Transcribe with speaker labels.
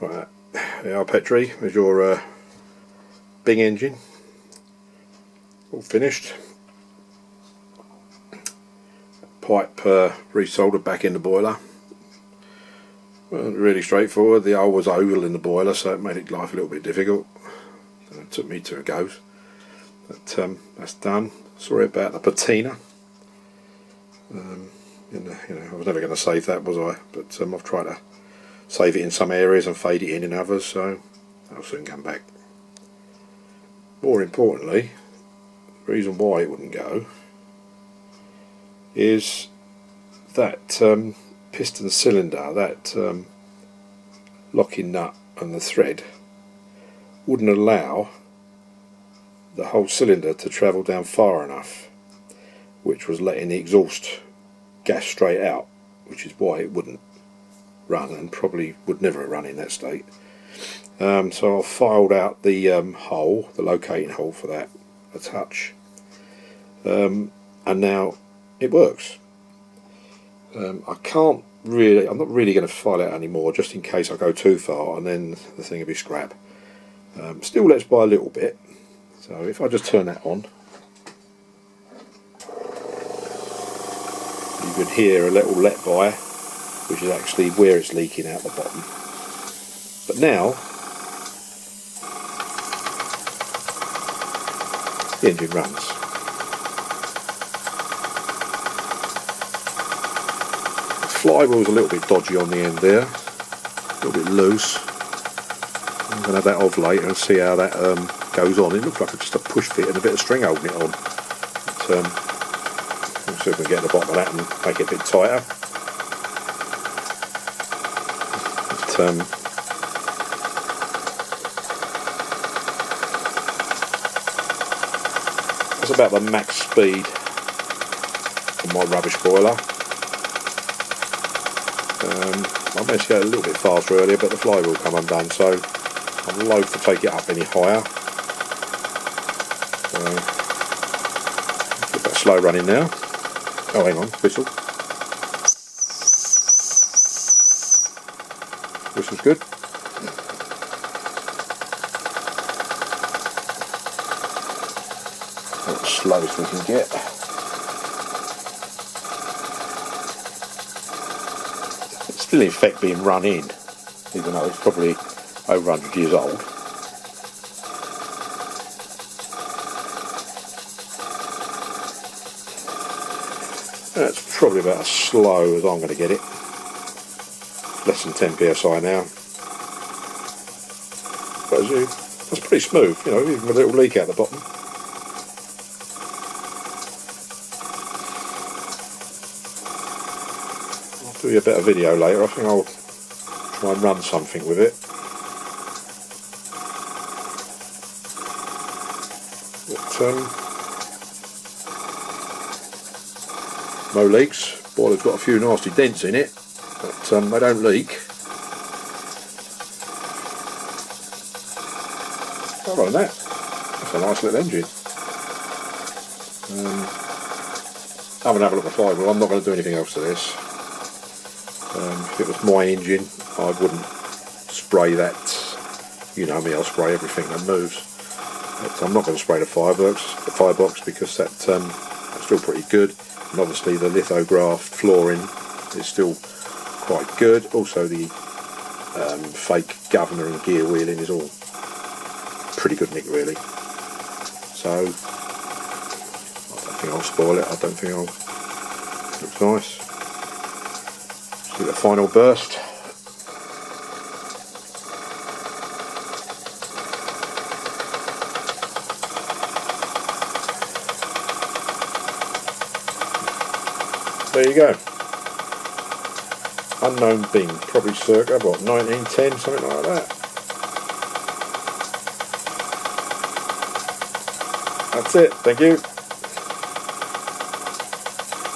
Speaker 1: Right, there are Petri, there's your Bing engine, all finished. Pipe resoldered back in the boiler. Well, really straightforward. The hole was oval in the boiler, so it made life a little bit difficult. It took me 2 goes, but that's done. Sorry about the patina. I was never going to save that, was I? But I've tried to save it in some areas and fade it in others, so that'll soon come back. More importantly, the reason why it wouldn't go is that piston cylinder, that locking nut and the thread wouldn't allow the whole cylinder to travel down far enough, which was letting the exhaust gas straight out, which is why it wouldn't run, and probably would never run in that state. So I filed out the hole, the locating hole for that, a touch, and now it works. I'm not really going to file it out anymore, just in case I go too far and then the thing will be scrap. Still lets by a little bit, so if I just turn that on, you can hear a little let by, which is actually where it's leaking out the bottom. But now the engine runs. The flywheel's a little bit dodgy on the end there, a little bit loose. I'm going to have that off later and see how that goes on. It looks like just a push fit and a bit of string holding it on. But, we'll see if we can get to the bottom of that and make it a bit tighter. But, that's about the max speed on my rubbish boiler. I managed to go a little bit faster earlier, but the flywheel come undone, so I'm loath to take it up any higher. So, get that slow running now. Oh, hang on, whistle. Whistle's good. That's the slowest we can get. It's still in fact being run in, even though it's probably over 100 years old. That's probably about as slow as I'm going to get it. Less than 10 psi now. But that's pretty smooth, you know, even with a little leak out the bottom. I'll do you a better video later. I think I'll try and run something with it. But, no leaks. Boiler's got a few nasty dents in it, but they don't leak. Other than that, that's a nice little engine. Have a look at the flywheel. I'm not going to do anything else to this. If it was my engine, I wouldn't spray that. You know me, I'll spray everything that moves. But I'm not going to spray the firebox because that's still pretty good. And obviously the lithograph flooring is still quite good. Also the fake governor and gear wheeling is all pretty good nick really. So I don't think I'll spoil it. I don't think I'll. Looks nice. Let's do the final burst. There you go. Unknown Bing, probably circa, what, 1910, something like that. That's it, thank you.